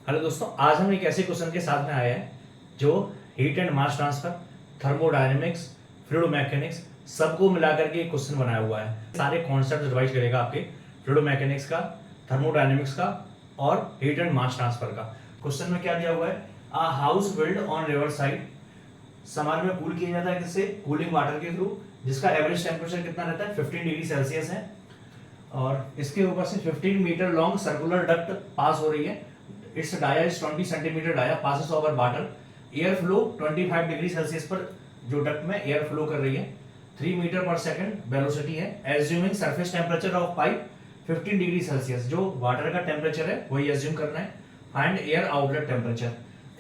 Hello दोस्तों, आज हम एक ऐसे क्वेश्चन के साथ में आए हैं जो heat and mass transfer, thermodynamics, fluid mechanics सबको मिलाकर के एक क्वेश्चन बनाया हुआ है। सारे कॉन्सेप्ट रिवाइज करेगा आपके फ्लूइड मैकेनिक्स का, थर्मोडायनेमिक्स का और हीट एंड मास ट्रांसफर का। क्वेश्चन में क्या दिया हुआ है? A house build on river side, summer में कूल किया जाता है किससे? कूलिंग वाटर के थ्रू, जिसका एवरेज टेम्परेचर कितना रहता है? 15 डिग्री सेल्सियस है। और इसके ऊपर से 15 metre long circular duct pass हो रही है। Its dia is 20 centimetre dia, passes over water. Air flow 25 degree Celsius पर जो डक्ट में एयर फ्लो कर रही है। 3 मीटर पर सेकंड वेलोसिटी है। Assuming surface temperature of pipe 15 degree Celsius, जो वाटर का टेम्परेचर है वही एज्यूम करना है। Find air outlet temperature.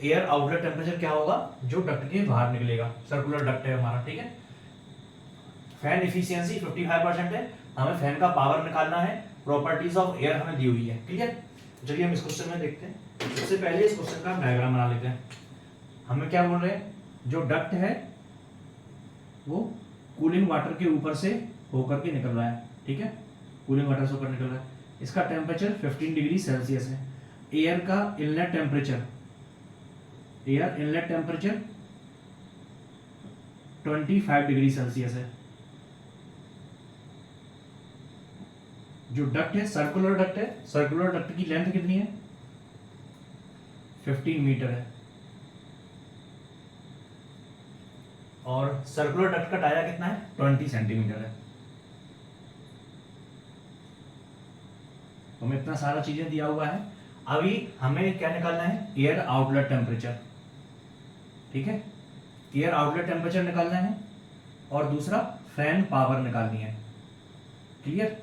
Air outlet temperature क्या होगा? जो डक्ट के बाहर निकलेगा, सर्कुलर डक्ट है हमारा, ठीक है। फैन इफिशियंसी 55% है, हमें फैन का पावर निकालना है। प्रॉपर्टीज ऑफ एयर हमें दी हुई है, क्लियर। चलिए हम इस क्वेश्चन में देखते हैं। सबसे पहले इस क्वेश्चन का डायग्राम बना लेते हैं। हमें क्या बोल रहे हैं? जो डक्ट है वो कूलिंग वाटर के ऊपर से होकर के निकल रहा है, ठीक है। कूलिंग वाटर से होकर निकल रहा है। इसका टेम्परेचर 15 डिग्री सेल्सियस है। एयर का inlet temperature, air inlet temperature 25 degree Celsius है। जो डक्ट है सर्कुलर डक्ट है, सर्कुलर डक्ट की लेंथ कितनी है? 15 मीटर है। और सर्कुलर डक्ट का डाया कितना है? 20 सेंटीमीटर है। हमें इतना सारा चीजें दिया हुआ है। अभी हमें क्या निकालना है? एयर आउटलेट टेम्परेचर, ठीक है। एयर आउटलेट टेम्परेचर निकालना है और दूसरा फैन पावर निकालनी है, क्लियर।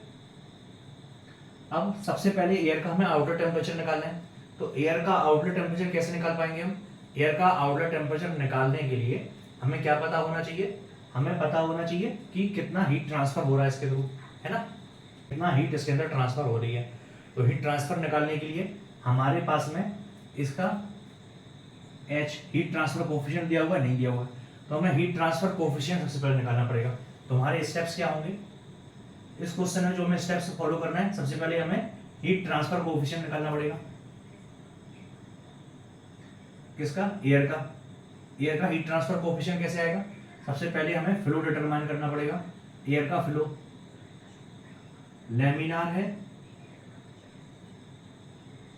अब सबसे पहले एयर का हमें आउटलेट टेम्परेचर निकालना है। तो एयर का आउटलेट टेम्परेचर कैसे निकाल पाएंगे हम? एयर का आउटलेट टेम्परेचर निकालने के लिए हमें क्या पता होना चाहिए? हमें पता होना चाहिए कि कितना हीट ट्रांसफर हो रहा है इसके थ्रू, है ना। कितना हीट इसके अंदर ट्रांसफर हो रही है। तो हीट ट्रांसफर निकालने के लिए हमारे पास में इसका H हीट ट्रांसफर कोफिशिएंट दिया हुआ है, नहीं दिया हुआ है। तो हमें हीट ट्रांसफर कोफिशिएंट सबसे पहले निकालना पड़ेगा। तो हमारे स्टेप्स क्या होंगे इस क्वेश्चन में? जो हमें स्टेप्स फॉलो करना है, सबसे पहले हमें हीट ट्रांसफर कोफिशिएंट निकालना पड़ेगा। किसका? एयर का। एयर का हीट ट्रांसफर कोफिशिएंट कैसे आएगा? सबसे पहले हमें फ्लो डिटरमाइन करना पड़ेगा। एयर का फ्लो लैमिनार है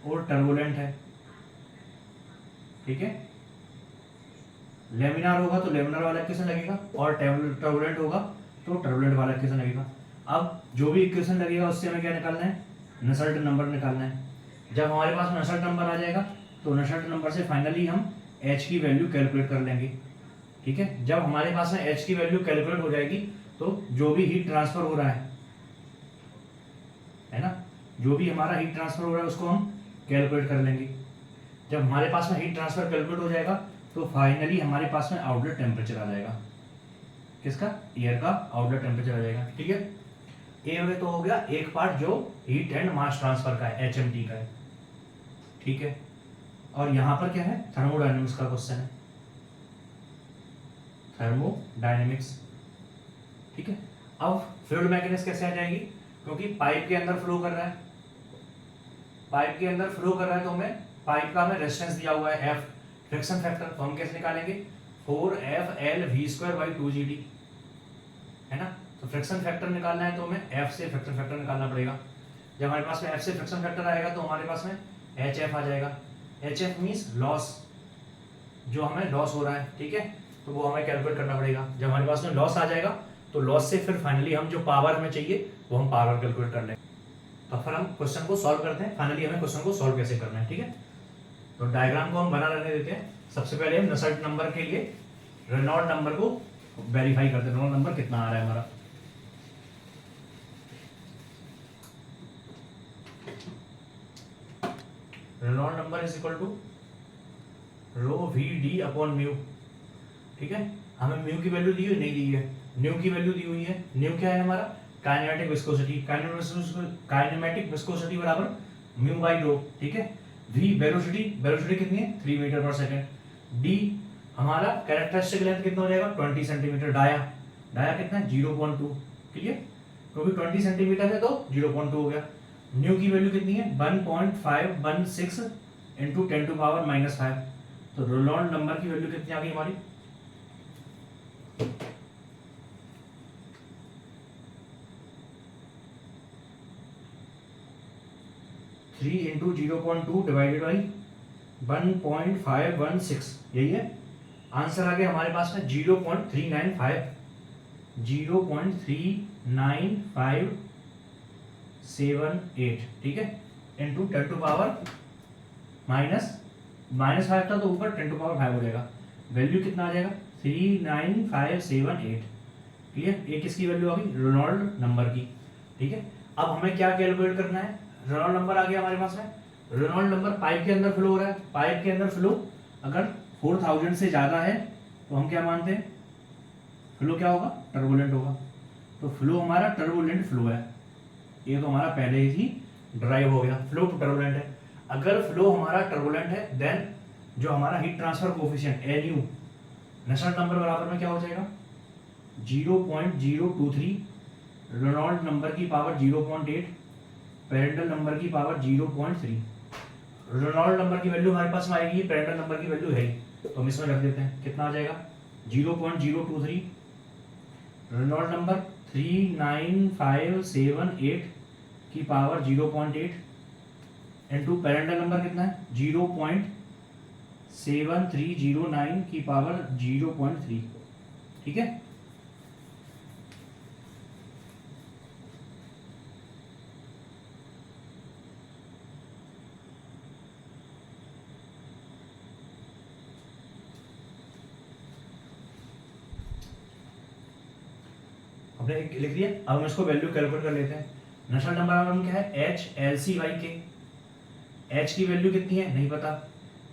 और टर्बुलेंट है, ठीक है। लैमिनार होगा तो लैमिनार वाला इक्वेशन लगेगा और टर्बुलेंट होगा तो टर्बुलेंट वाला इक्वेशन लगेगा। अब जो भी इक्वेशन लगेगा उससे हमें क्या निकालना है? नसेल्ट नंबर निकालना है। जब हमारे पास नसेल्ट नंबर आ जाएगा तो नसेल्ट नंबर से फाइनली हम H की वैल्यू कैलकुलेट कर लेंगे, ठीक है। जब हमारे पास में H की वैल्यू कैलकुलेट हो जाएगी तो जो भी हीट ट्रांसफर हो रहा है ना, जो भी हमारा हीट ट्रांसफर हो रहा है उसको हम कैलकुलेट कर लेंगे। जब हमारे पास में हीट ट्रांसफर कैलकुलेट हो जाएगा तो फाइनली हमारे पास में आउटलेट टेम्परेचर आ जाएगा। किसका? एयर का आउटलेट टेम्परेचर आ जाएगा, ठीक है। ए तो हो गया एक पार्ट जो हीट एंड मास ट्रांसफर का है, HMT का है, ठीक है। और यहां पर क्या है? थर्मोडायनेमिक्स का क्वेश्चन है, थर्मोडायनेमिक्स, ठीक है। अब फ्लूइड मैकेनिक्स कैसे आ जाएगी? क्योंकि पाइप के अंदर फ्लो कर रहा है, पाइप के अंदर फ्लो कर रहा है तो हमें पाइप का हमें रेजिस्टेंस दिया हुआ है F, फ्रिक्शन फैक्टर। तो हम कैसे निकालेंगे? 4FLV²/2GD, है ना। तो फ्रिक्शन फैक्टर निकालना है तो हमें F से फ्रिक्शन फैक्टर निकालना पड़ेगा। जब हमारे पास में F से फ्रिक्शन फैक्टर आएगा तो हमारे पास में HF आ जाएगा। HF मीन्स लॉस, जो हमें लॉस हो रहा है, ठीक है। तो वो हमें कैलकुलेट करना पड़ेगा। जब हमारे पास में लॉस आ जाएगा तो लॉस से फिर फाइनली हम जो पावर हमें चाहिए वो हम पावर कैलकुलेट कर लेंगे। तो फिर हम क्वेश्चन को सॉल्व करते हैं। फाइनली हमें क्वेश्चन को सॉल्व कैसे करना है, ठीक है। तो डायग्राम को हम बना रहने देते हैं। सबसे पहले हम नसेल्ट नंबर के लिए रेनॉल्ड नंबर को वेरीफाई करते हैं। रेनॉल्ड नंबर कितना आ रहा है हमारा? Reynold number is equal to ρVD/μ, ठीक है। हमें म्यू की वैल्यू दी हुई नहीं दी है, न्यू की वैल्यू दी हुई है। न्यू क्या है हमारा? Kinematic viscosity. काइनेमेटिक विस्कोसिटी बराबर μ/ρ, ठीक है। v वेलोसिटी, वेलोसिटी कितनी है? 3 मीटर पर सेकंड। d हमारा कैरेक्टरिस्टिक लेंथ कितना हो जाएगा? 20 सेंटीमीटर। डाया, डाया कितना है? 0.2, क्लियर। क्योंकि 20 सेंटीमीटर है तो 0.2 हो गया। न्यू की वैल्यू कितनी है? 1.516 इंटू 10⁻⁻5। तो रेनॉल्ड नंबर की वैल्यू कितनी आ गई हमारी? थ्री इंटू 0.2 डिवाइडेड बाई 1.516, यही है आंसर आ गया हमारे पास में 0.395, 0.39578, ठीक है, इंटू 10⁻⁻5 था तो ऊपर 10⁻5 हो जाएगा। वैल्यू कितना आ जाएगा? 39578। क्लियर? ये किसकी वैल्यू आ गई? रेनॉल्ड नंबर की। ठीक है, अब हमें क्या कैलकुलेट करना है? रेनॉल्ड नंबर आ गया हमारे पास में। रेनॉल्ड नंबर पाइप के अंदर फ्लो हो रहा है। पाइप के अंदर फ्लो अगर 4000 से ज़्यादा है तो हम क्या मानते हैं? फ्लो क्या होगा? टर्बुलेंट होगा। तो फ्लो हमारा टर्बुलेंट फ्लो है, ये तो हमारा पहले ही ड्राइव हो गया। फ्लो टर्बुलेंट है। अगर फ्लो हमारा टर्बुलेंट है देन जो हमारा heat transfer coefficient NU, Nusselt number बराबर में क्या हो जाएगा? 0.023, रेनॉल्ड नंबर की पावर 0.8, पेरेंटल नंबर की पावर 0.3। रेनॉल्ड नंबर की वैल्यू हमारे पास में आएगी, पेरेंटल नंबर की वैल्यू है, तो हम इसमें रख देते हैं। कितना आ जाएगा? 0.023, रेनॉल्ड नंबर 39578 की पावर 0.8 इंटू पेरेंटल नंबर कितना है? 0.7309 की पावर 0.3। ठीक है, हमने लिख दिया। अब हम इसको वैल्यू कैलकुलेट कर लेते हैं। नशर्ट नंबर हम क्या है? HLC/K। H की वैल्यू कितनी है? नहीं पता।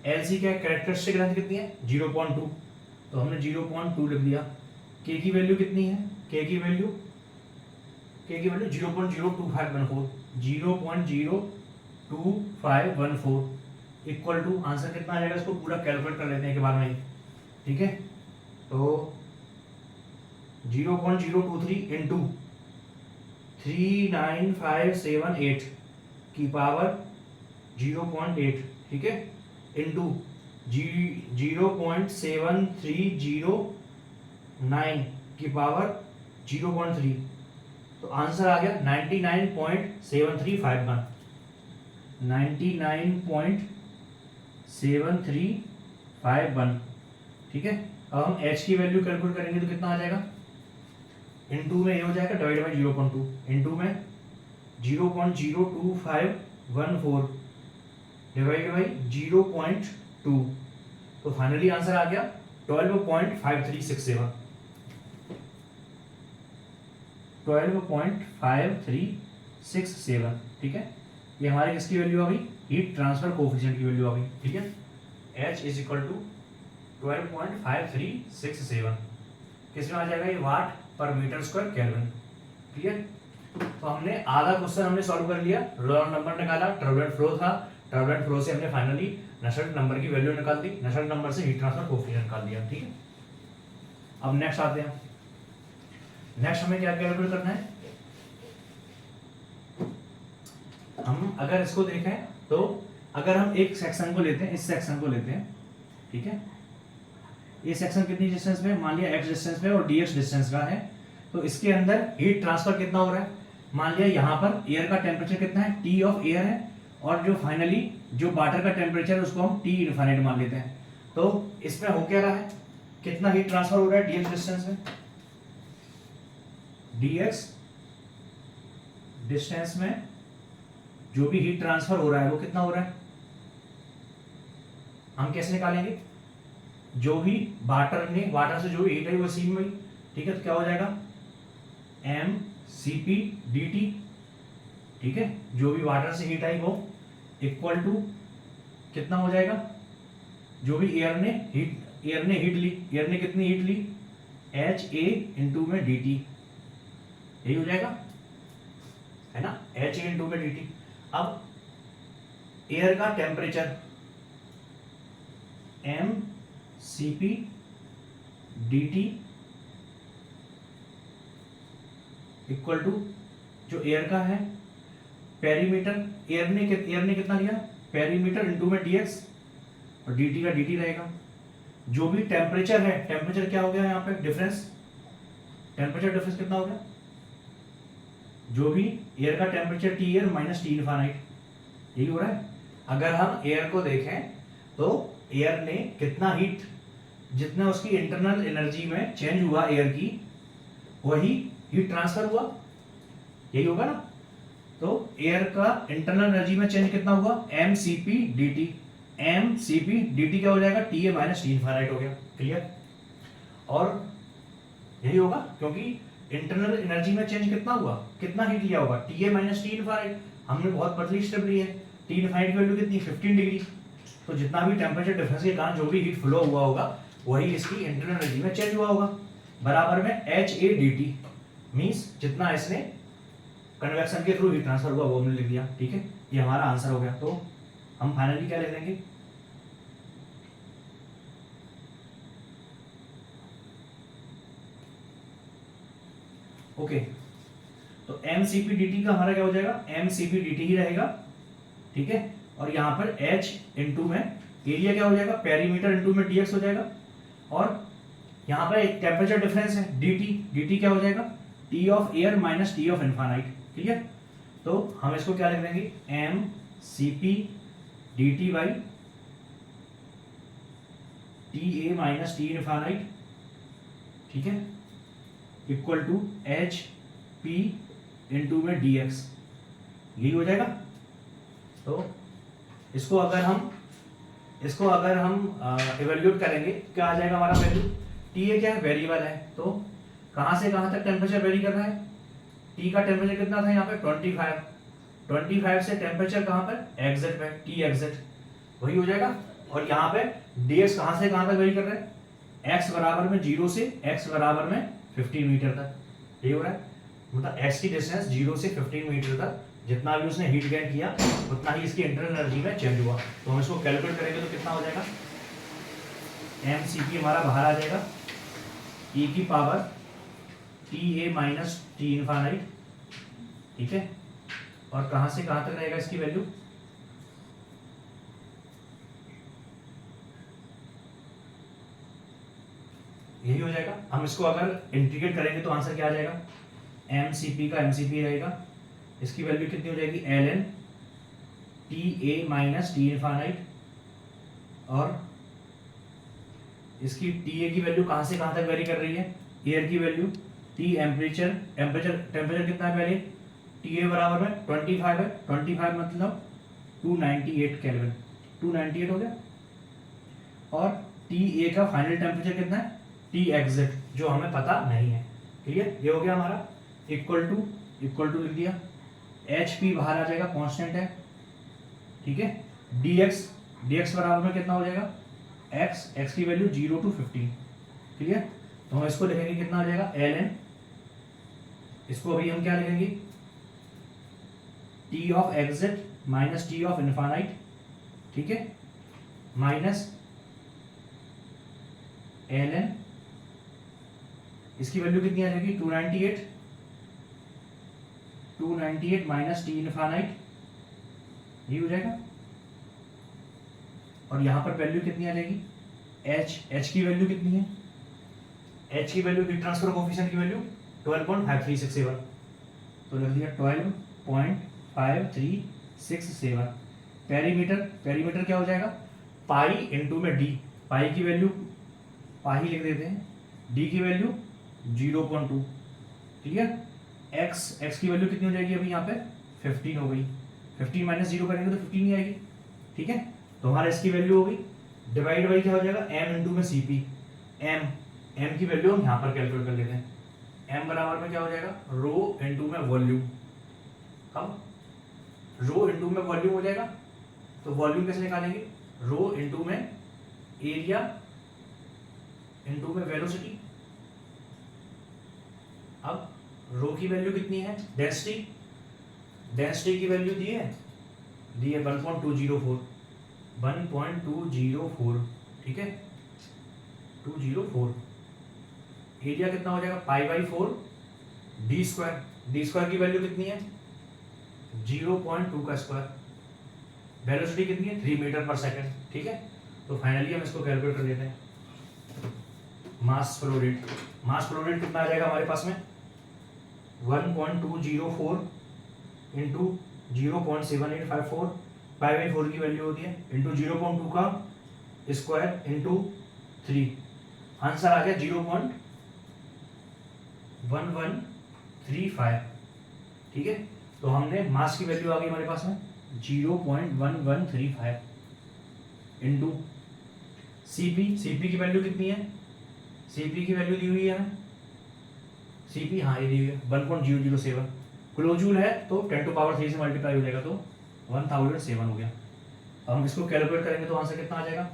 LC क्या है? कैरेक्टरिस्टिक लेंथ कितनी है? 0.2, तो हमने 0.2 लिख दिया। K की वैल्यू कितनी है? K की वैल्यू 0.02514, 0.02514 इक्वल टू आंसर कितना आ जाएगा? इसको पूरा कैलकुलेट कर लेते हैं एक बार में ही। ठीक है, तो 0.023 इंटू 39578 की पावर 0.8, ठीक है, इंटू 0.7309 की पावर 0.3, तो आंसर आ गया 99.7351, 99.7351। ठीक है, अब हम H की वैल्यू कैलकुलेट करेंगे तो कितना आ जाएगा? इनटू में ये हो जाएगा डिवाइड बाई 0.2, इनटू में 0.02514 डिवाइड बाई 0.2, तो फाइनली आंसर आ गया 12.5367, 12.5367। ठीक है, ये हमारी किसकी वैल्यू आ गई? हीट ट्रांसफर कोफिशिएंट की वैल्यू आ गई। ठीक है, H इज इक्वल टू 12.5367, किसमें आ जाएगा? ये वाट पर मीटर स्क्वायर केल्विन। क्लियर? तो हमने आधा क्वेश्चन हमने सॉल्व कर लिया। रेनॉल्ड नंबर निकाला, टर्बुलेंट फ्लो था, टर्बुलेंट फ्लो से हमने फाइनली नशर्ट नंबर की वैल्यू निकाल दी, नशर्ट नंबर से हीट ट्रांसफर कोफिशिएंट निकाल दिया। ठीक है, अब नेक्स्ट आते हैं। नेक्स्ट हमें क्या कैलकुलेट करना है? हम अगर इसको देखें तो अगर हम एक सेक्शन को लेते हैं, इस सेक्शन को लेते हैं, ठीक है, ये सेक्शन कितनी डिस्टेंस पे? मान लिया x डिस्टेंस पे और dx डिस्टेंस का है, तो इसके अंदर हीट ट्रांसफर कितना हो रहा है? मान लिया यहाँ पर एयर का टेम्परेचर कितना है? T ऑफ एयर है, और जो फाइनली जो वाटर का टेम्परेचर है उसको हम T इनफाइनाइट मान लेते हैं। तो इसमें हो क्या रहा है? कितना हीट ट्रांसफर हो रहा है dx डिस्टेंस में? dx डिस्टेंस में जो भी हीट ट्रांसफर हो रहा है वो कितना हो रहा है? हम कैसे निकालेंगे? जो भी वाटर से जो भी हीट है वो सी में, ठीक है, तो क्या हो जाएगा? mCp dt। ठीक है, जो भी वाटर से हीट आई वो इक्वल टू कितना हो जाएगा? जो भी एयर ने हीट ली, एयर ने कितनी हीट ली? HA इंटू में dt, यही हो जाएगा, है ना, HA इंटू में dt। अब एयर का temperature mCp dt equal to जो एयर का है पेरीमीटर, एयर ने कितना लिया? पेरीमीटर इंटू में dx और dt का dt रहेगा। जो भी टेम्परेचर है, टेम्परेचर क्या हो गया यहाँ पे डिफरेंस, टेम्परेचर डिफरेंस कितना हो गया, जो भी एयर का temperature T air minus T infinite, यही हो रहा है। अगर हम एयर को देखें तो एयर ने कितना हीट, जितना उसकी इंटरनल एनर्जी में चेंज हुआ एयर की, वही हीट ट्रांसफर हुआ, यही होगा ना। तो एयर का इंटरनल एनर्जी में चेंज कितना हुआ, M C P D T, M C P D T क्या हो जाएगा, T A minus T infinite हो गया। क्लियर। और यही होगा क्योंकि इंटरनल एनर्जी में चेंज कितना हुआ, कितना हीट लिया होगा, T A minus T infinite. हमने बहुत पतली स्टेप ली है, टी इनफाइनाइट की वैल्यू कितनी, 15 डिग्री। तो जितना भी टेम्परेचर डिफरेंस के कारण जो भी हीट फ्लो हुआ होगा वही इसकी इंटरनल एनर्जी में चेंज हुआ होगा, बराबर में H A D T, means जितना इसने कन्वेक्शन के थ्रू हीट ट्रांसफर हुआ वो हमने लिख दिया। ठीक है, ये हमारा आंसर हो गया। तो हम फाइनली क्या लिख देंगे, ओके। तो M C P D T का हमारा क्या हो जाएगा, M C P D T ही रहेगा। ठीक है, और यहाँ पर h इंटू में एरिया क्या हो जाएगा, पेरीमीटर इंटू में dx हो जाएगा। और यहाँ पर एक टेम्परेचर डिफरेंस है dt, dt क्या हो जाएगा, t of air minus t of infinite. ठीक है, तो हम इसको क्या लिख देंगे, M C P D T by T A minus T infinite, ठीक है, equal to H P into में डी एक्स, यही हो जाएगा। तो इसको अगर हम इवेल्यूट करेंगे क्या आ जाएगा हमारा वैल्यू, टी ए क्या है, वेरिएबल है। तो कहाँ से कहाँ तक टेम्परेचर वेरी कर रहा है, टी का टेम्परेचर कितना था यहाँ पे 25 से टेम्परेचर कहाँ पर एग्जिट पे, टी एग्जिट, वही हो जाएगा। और यहाँ पे ds कहाँ से कहाँ तक वेरी कर रहा है, x बराबर में 0 से x बराबर में 15 मीटर तक, यही हो रहा है। मतलब x की डिस्टेंस 0 से 15 मीटर तक जितना भी उसने हीट गेन किया उतना ही इसकी इंटरनल एनर्जी में चेंज हुआ। तो हम इसको कैलकुलेट करेंगे तो कितना हो जाएगा, एम सी पी हमारा बाहर आ जाएगा, e की power T A minus T infinite. ठीक है, और कहाँ से कहाँ तक रहेगा इसकी वैल्यू, यही हो जाएगा। हम इसको अगर इंटीग्रेट करेंगे तो आंसर क्या आ जाएगा, एम सी पी का एम सी पी रहेगा, इसकी वैल्यू कितनी हो जाएगी, L N T A minus T infinite, और इसकी टी ए की वैल्यू कहाँ से कहाँ तक वेरी कर रही है, एयर की वैल्यू, टी टेम्परेचर कितना है पहले, टी ए बराबर में 25 है, 25 मतलब 298 केल्विन, 298 हो गया। और टी ए का फाइनल टेम्परेचर कितना है, टी एग्जिट, जो हमें पता नहीं है। क्लियर, ये हो गया हमारा। इक्वल टू लिख दिया, एच पी बाहर आ जाएगा, कांस्टेंट है। ठीक है, dx बराबर में कितना हो जाएगा, x की वैल्यू 0 to 15। क्लियर, तो हम इसको लिखेंगे कितना आ जाएगा, एल एन, इसको अभी हम क्या लिखेंगे, T of exit minus T of infinite. ठीक है, माइनस एल एन, इसकी वैल्यू कितनी आ जाएगी, 298 माइनस टी इनफाइनाइट, ये हो जाएगा। और यहां पर वैल्यू कितनी आ जाएगी, h की वैल्यू कितनी है, h की वैल्यू हीट ट्रांसफर कोएफिशिएंट की वैल्यू 12.5367, तो लिख दिया 12.5367। पेरीमीटर क्या हो जाएगा, पाई इंटू में डी, पाई की वैल्यू पाई लिख देते हैं, डी की वैल्यू 0.2। क्लियर, x की वैल्यू कितनी हो जाएगी, अभी यहाँ पे 15 हो गई, 15 माइनस 0 करेंगे तो 15 ही आएगी। ठीक है, तो हमारा इसकी वैल्यू हो गई, डिवाइड बाई क्या हो जाएगा, m इंटू में सी पी, m की वैल्यू हम यहाँ पर कैलकुलेट कर लेते हैं, m बराबर में क्या हो जाएगा, रो इंटू में वॉल्यूम। अब रो इंटू में वॉल्यूम हो जाएगा, तो वॉल्यूम कैसे निकालेंगे, रो इंटू में एरिया इंटू में वेलोसिटी। अब रो की वैल्यू कितनी है, डेंसिटी की वैल्यू दी है 1.204। ठीक है, 204। एरिया कितना हो जाएगा, पाई बाई 4 डी स्क्वायर की वैल्यू कितनी है 0.2 का स्क्वायर, वेलोसिटी कितनी है 3 मीटर पर सेकेंड, ठीक है। तो फाइनली हम इसको कैलकुलेट कर लेते हैं। Mass flow rate, mass flow rate कितना आ जाएगा हमारे पास में 1.204 इंटू 0.7854, 5/4 की वैल्यू होती है, इंटू 0.2 का स्क्वायर इंटू 3, आंसर आ गया 0.1135, ठीक है। तो हमने मास की वैल्यू आ गई हमारे पास में 0.1135 इंटू सीपी की वैल्यू कितनी है, सीपी की वैल्यू दी हुई है हमें, सीपी हाँ ये दी हुई है 1.007 किलोजूल है, तो 10⁻³ से मल्टीप्लाई हो जाएगा तो 1007 हो गया। अब हम इसको कैलकुलेट करेंगे तो आंसर कितना आ जाएगा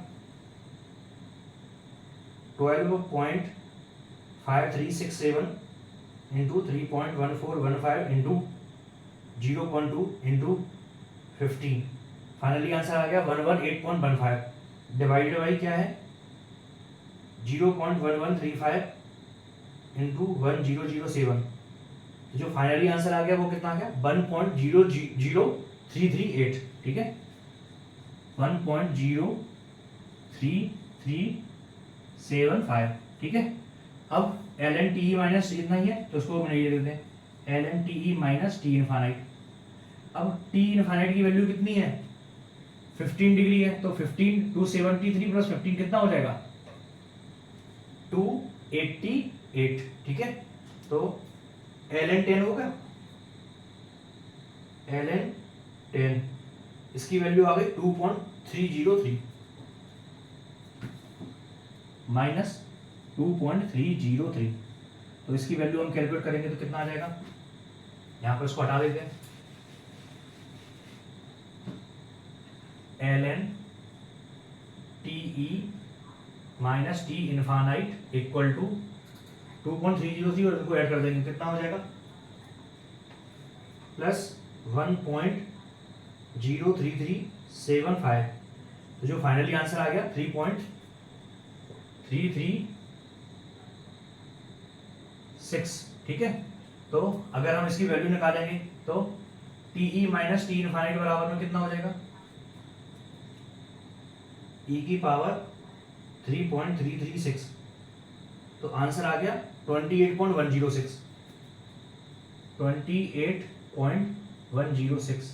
12.5367 into 3.1415 into 0.2 into 15, finally answer आ गया 118.15 डिवाइडेड बाई क्या है 0.1135 इंटू 1007, जो फाइनली आंसर आ गया वो कितना आ गया 1.00338, ठीक है 1.03375, ठीक है। अब ln TE माइनस इतना ही है तो उसको हम ये देते हैं ln TE minus T infinite. अब T इनफाइनाइट की वैल्यू कितनी है 15 डिग्री है, तो 15 273 प्लस 15 कितना हो जाएगा 288, ठीक है। तो ln 10 होगा, ln 10 इसकी वैल्यू आ गई 2.303 माइनस 2.303, तो इसकी वैल्यू हम कैलकुलेट करेंगे तो कितना आ जाएगा, यहां पर इसको हटा देते हैं ln TE minus T infinite equal to 2.303 और इनको ऐड कर देंगे कितना हो जाएगा प्लस 1.03375, तो जो फाइनली आंसर आ गया 3.336, ठीक है। तो अगर हम इसकी वैल्यू निकालेंगे तो TE माइनस T इनफाइनाइट बराबर में कितना हो जाएगा e की पावर 3.336, तो आंसर आ गया 28.106, 28.106।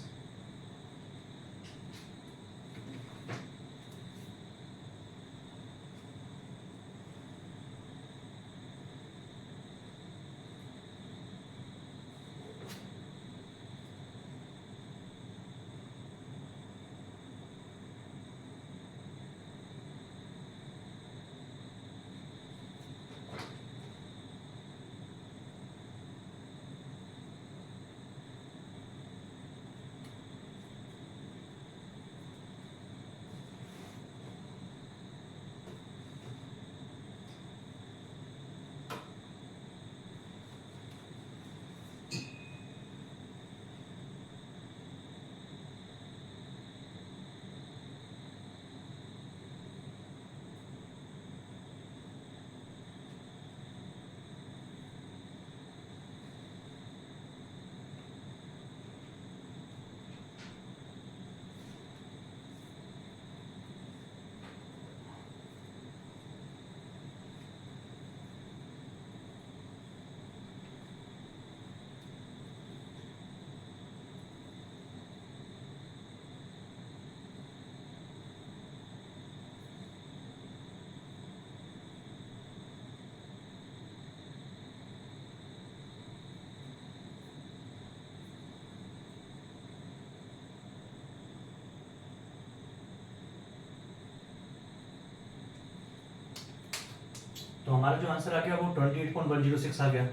तो हमारा जो आंसर आ गया वो 28.106 आ गया।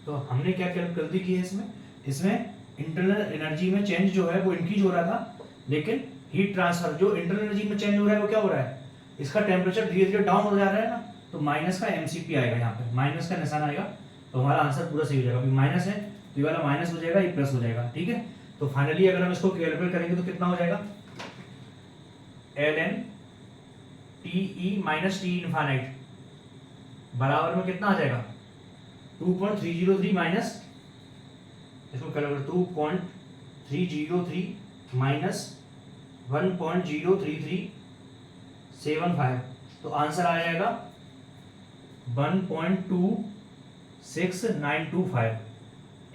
तो हमने क्या गलती की है इसमें इंटरनल एनर्जी में चेंज जो है वो इंक्रीज हो रहा था, लेकिन हीट ट्रांसफर जो इंटरनल एनर्जी में चेंज हो रहा है वो क्या हो रहा है, इसका टेम्परेचर धीरे धीरे डाउन हो जा रहा है ना, तो माइनस का एमसीपी आएगा, यहाँ पे माइनस का निशान आएगा तो हमारा आंसर पूरा सही हो जाएगा। अभी माइनस है तो ये वाला माइनस हो जाएगा, ये प्लस हो जाएगा, ठीक है। तो फाइनली अगर हम इसको कैलकुलेट करेंगे तो कितना हो जाएगा, ln TE minus T infinite बराबर में कितना आ जाएगा 2.303 माइनस, इसको कैलकुलेट 2.303 माइनस 1.03375, तो आंसर आ जाएगा 1.26925,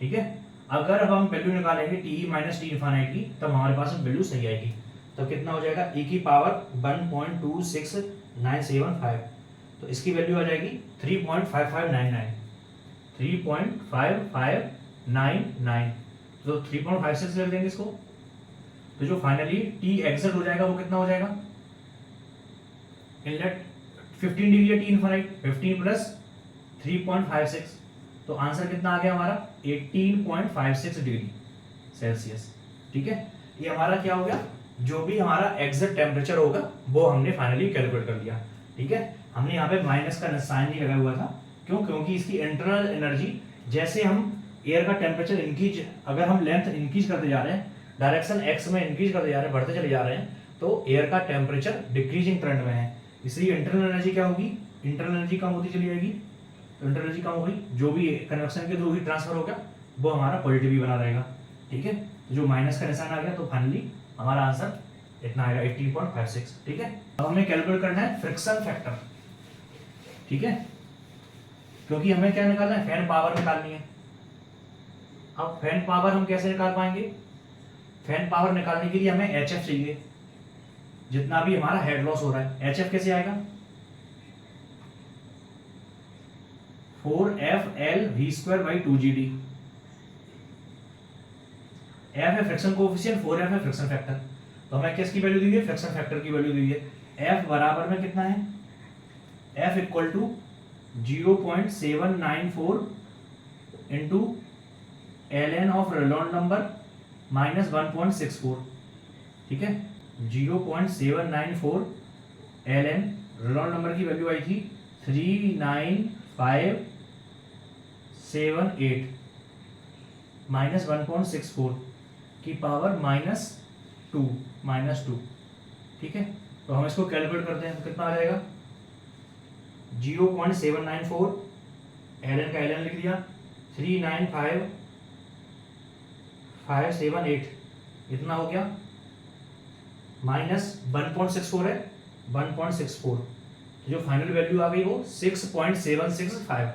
ठीक है। अगर अब हम वैल्यू निकालेंगे टी माइनस टी इनफाइनाइट की, तब हमारे पास वैल्यू सही आएगी। तो कितना हो जाएगा e की पावर 1.26975, तो इसकी वैल्यू आ जाएगी 3.5599, 3.5599, तो 3.56 रख देंगे इसको। तो जो फाइनली टी एग्जिट हो जाएगा वो कितना हो जाएगा, inlet 15 degree T infinite, 15 plus 3.56, तो आंसर कितना आ गया हमारा 18.56 डिग्री सेल्सियस, ठीक है। ये हमारा क्या हो गया, जो भी हमारा एग्जैक्ट टेम्परेचर होगा वो हमने फाइनली कैलकुलेट कर लिया, ठीक है। हमने यहाँ पे माइनस का साइन नहीं लगा हुआ था, क्यों, क्योंकि इसकी इंटरनल एनर्जी, जैसे हम एयर का टेम्परेचर इंक्रीज, अगर हम लेंथ इंक्रीज करते जा रहे हैं, डायरेक्शन एक्स में इंक्रीज करते जा रहे हैं, बढ़ते चले जा रहे हैं, तो एयर का टेम्परेचर डिक्रीजिंग ट्रेंड में है, इसलिए इंटरनल एनर्जी क्या होगी, इंटरनल एनर्जी कम होती चली जाएगी। तो इंटरनल एनर्जी कम होगी, जो भी कन्वेक्शन के थ्रू ही ट्रांसफर होगा वो हमारा पॉजिटिव ही बना रहेगा, ठीक है। जो माइनस का निशान आ गया, तो फाइनली हमारा आंसर इतना आएगा 18.56, ठीक है। अब हमें कैलकुलेट करना है फ्रिक्शन फैक्टर, ठीक है, क्योंकि हमें क्या निकालना है, फैन पावर निकालनी है। अब फैन पावर हम कैसे निकाल पाएंगे, फैन पावर निकालने के लिए हमें HF चाहिए, जितना भी हमारा हेड लॉस हो रहा है। HF कैसे आएगा, 4FL_V²/2GD। F है फ्रिक्शन कोएफिशिएंट, 4F है फ्रिक्शन फैक्टर, तो हमें किसकी वैल्यू दी है, फ्रिक्शन फैक्टर की वैल्यू दी है। F बराबर में कितना है, F equal to 0.794 into ln of Reynold number minus 1.64, ठीक है। 0.794 ln रेनॉल्ड नंबर की वैल्यू आई थी 39578 माइनस 1.64 की पावर -2, ठीक है। तो हम इसको कैलकुलेट करते हैं, तो कितना आ जाएगा 0.794 ln का ln लिख दिया, 39578 इतना हो गया, माइनस 1.64 है, 1.64, जो फाइनल वैल्यू आ गई वो 6.765,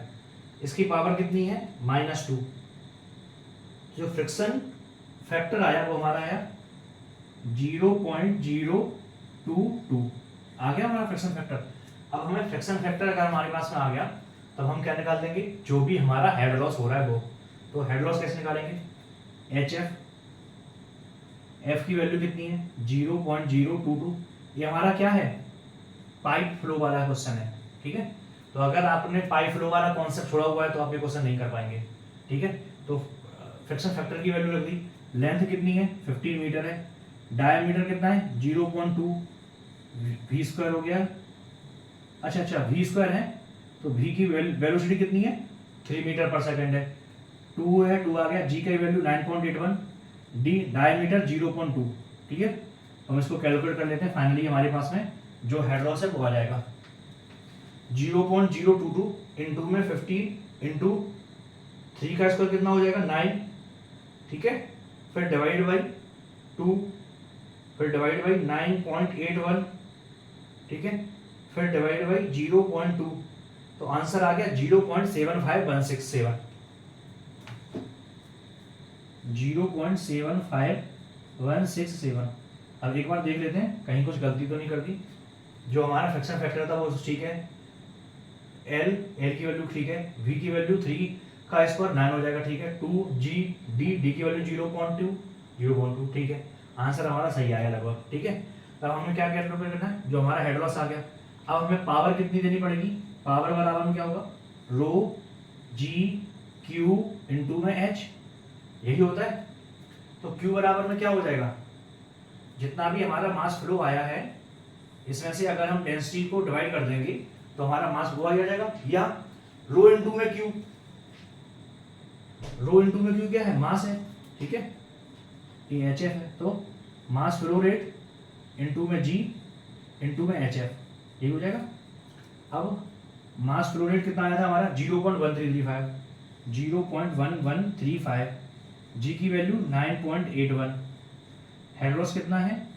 इसकी पावर कितनी है -2। जो फ्रिक्शन फैक्टर आया वो हमारा आया 0.022 आ गया हमारा फ्रिक्शन फैक्टर। अब हमें फ्रिक्शन फैक्टर अगर हमारे पास में आ गया, तब हम क्या निकाल देंगे, जो भी हमारा हेड लॉस हो रहा है वो। तो हेड लॉस कैसे निकालेंगे, HF, F की वैल्यू कितनी है 0.022, ये हमारा क्या है, पाइप फ्लो वाला क्वेश्चन है, ठीक है। तो अगर आपने पाइप फ्लो वाला कॉन्सेप्ट छोड़ा हुआ है तो आप ये क्वेश्चन नहीं कर पाएंगे, ठीक है। तो फ्रिक्शन फैक्टर की वैल्यू रख दी, लेंथ कितनी है 15 मीटर है, डायमीटर कितना है 0.2, v² हो गया, अच्छा v² है, तो v की वेलोसिटी कितनी है 3 मीटर पर सेकेंड है, 2 है, 2 आ गया, g की वैल्यू 9.81, d डायमीटर 0.2, ठीक है। तो हम इसको कैलकुलेट कर लेते हैं, फाइनली हमारे पास में जो हेड लॉस है वो आ जाएगा 0.022 इंटू में 15 इंटू 3 का स्क्वायर कितना हो जाएगा 9, ठीक है, फिर डिवाइड बाई 2, फिर डिवाइड बाई 9.81, ठीक है, फिर डिवाइड बाई 0.2, तो आंसर आ गया 0.75167, 0.75167। अब एक बार देख लेते हैं कहीं कुछ गलती तो नहीं कर दी। जो हमारा फ्रिक्शन फैक्टर था वो ठीक है, L की वैल्यू ठीक है, V की वैल्यू 3 का स्क्वायर 9 हो जाएगा, ठीक है, 2G D की वैल्यू 0.2, ठीक है, आंसर हमारा सही आया लगभग, ठीक है। तब हमें क्या कैलकुलेट करना है, जो हमारा हेड लॉस आ गया। अब हमें पावर कितनी देनी पड़ेगी, पावर बराबर में क्या होगा रो G Q इंटू में H, यही होता है। तो Q बराबर में क्या हो जाएगा, जितना भी हमारा मास फ्लो आया है इसमें से अगर हम डेंसिटी को डिवाइड कर देंगे तो हमारा मास वो आ जाएगा, या रो इंटू में Q, रो इंटू में क्यों क्या है, मास है, ठीक है, ये एच एफ है, तो मास फ्लो रेट इंटू में जी इंटू में एच एफ, ये हो जाएगा। अब मास फ्लो रेट कितना आया था हमारा 0.1335, 0.1135, जी की वैल्यू 9.81, हेड लॉस कितना है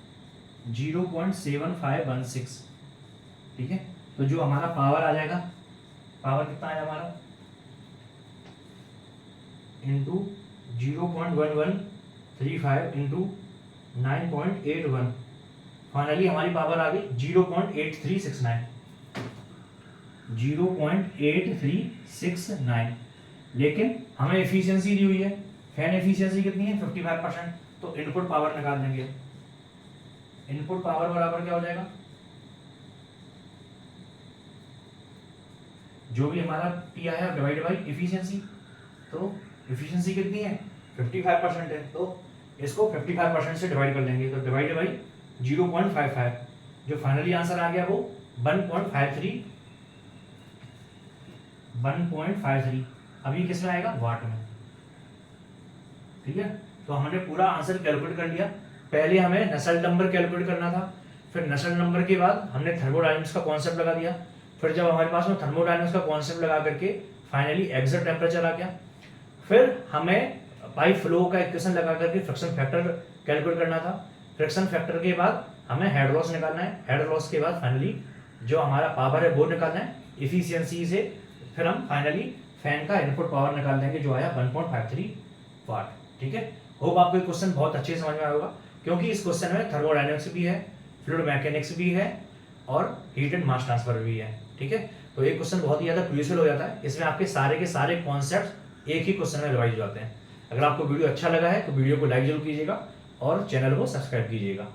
0.7516, ठीक है। तो जो हमारा पावर आ जाएगा, पावर कितना आया हमारा इंटू 0.1135 इंटू 9.81, फाइनली हमारी पावर आ गई 0.8369, 0.8369। लेकिन हमें एफिशिएंसी दी हुई है, फैन एफिशिएंसी कितनी है 55%, तो इनपुट पावर निकाल देंगे। इनपुट पावर बराबर क्या हो जाएगा, जो भी हमारा पी आया है डिवाइड बाई एफिशिएंसी, तो एफिशिएंसी कितनी है 55% है, तो इसको 55% से डिवाइड कर लेंगे, तो डिवाइड बाई 0.55, जो फाइनली आंसर आ गया वो 1.53 अभी किस में आएगा, वाट में, ठीक है। तो हमने पूरा आंसर कैलकुलेट कर लिया। पहले हमें नसेल्ट नंबर कैलकुलेट करना था, फिर नसेल्ट नंबर के बाद हमने थर्मोडायनेमिक्स का कॉन्सेप्ट लगा दिया, फिर जब हमारे पास में थर्मोडायनेमिक्स का कॉन्सेप्ट लगा करके फाइनली एग्जैक्ट टेम्परेचर आ गया, फिर हमें पाइप फ्लो का इक्वेशन लगा करके फ्रिक्शन फैक्टर कैलकुलेट करना था। फ्रिक्शन फैक्टर के बाद हमें हेड लॉस निकालना है, हेड लॉस के बाद फाइनली जो हमारा पावर है वो निकालना है इफिशियंसी से, फिर हम फाइनली फैन का इनपुट पावर निकाल देंगे जो आया 1.53 वाट, ठीक है। होप आपको ये क्वेश्चन बहुत अच्छे से समझ में आया होगा, क्योंकि इस क्वेश्चन में थर्मोडायनेमिक्स भी है, फ्लूइड मैकेनिक्स भी है और हीट एंड मास ट्रांसफर भी है, ठीक है। तो ये क्वेश्चन बहुत ही ज़्यादा क्रूशियल हो जाता है, इसमें आपके सारे के सारे कॉन्सेप्ट एक ही क्वेश्चन में रिवाइज हो जाते हैं। अगर आपको वीडियो अच्छा लगा है तो वीडियो को लाइक जरूर कीजिएगा और चैनल को सब्सक्राइब कीजिएगा।